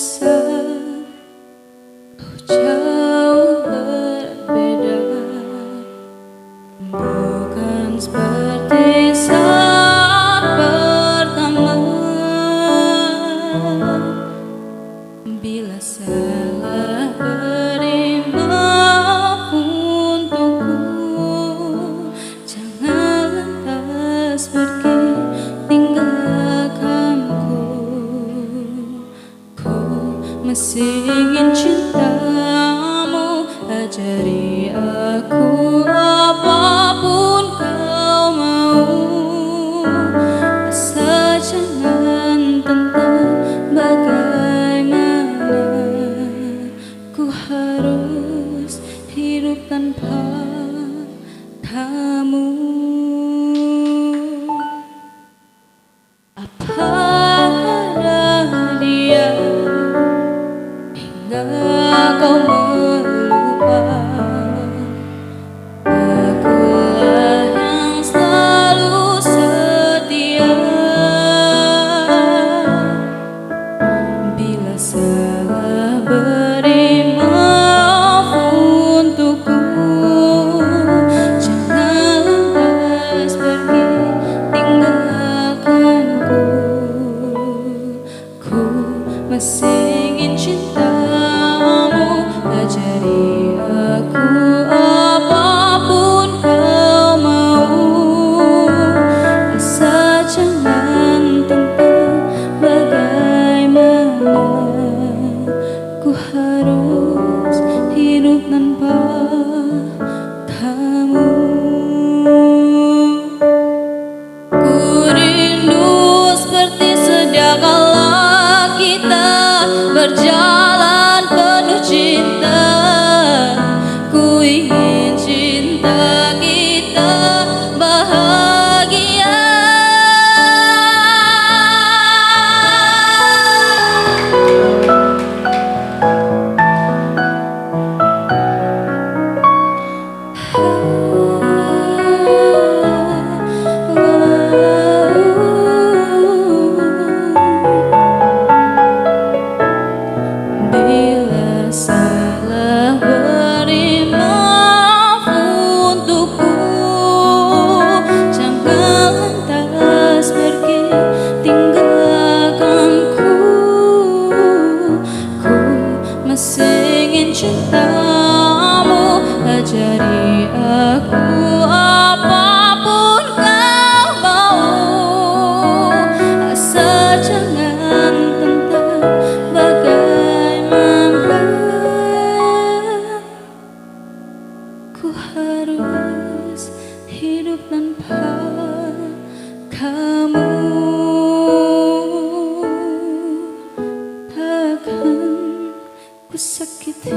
rasa jauh berbeda, bukan seperti saat pertama. Bila salah beri maaf untukku, jangan lantas pergi tinggalkanku. Ku masih ingin cintamu, ajari aku apapun kau mau. Asal jangan tentang bagaimana ku harus hidup tanpa kamu. Apa ada dia hingga kau melupa? Akulah yang selalu setia. Bila salah beri maaf untukku, jangan lantas pergi tinggalkanku. Ku masih ingin cintamu, ajari aku apapun kau mau. Asal jangan tentang bagaimana ku harus hidup tanpa kamu. Ku rindu seperti sedia kala kita berjalan penuh cinta. Ku ingin cinta kita bahagia. Bila salah beri maaf untukku, jangan lantas pergi tinggalkanku. Ku masih ingin cintamu, ajari aku apapun kau mau. Asal jangan tentang bagaimana ku harus hidup tanpa kamu. Takkan ku sakiti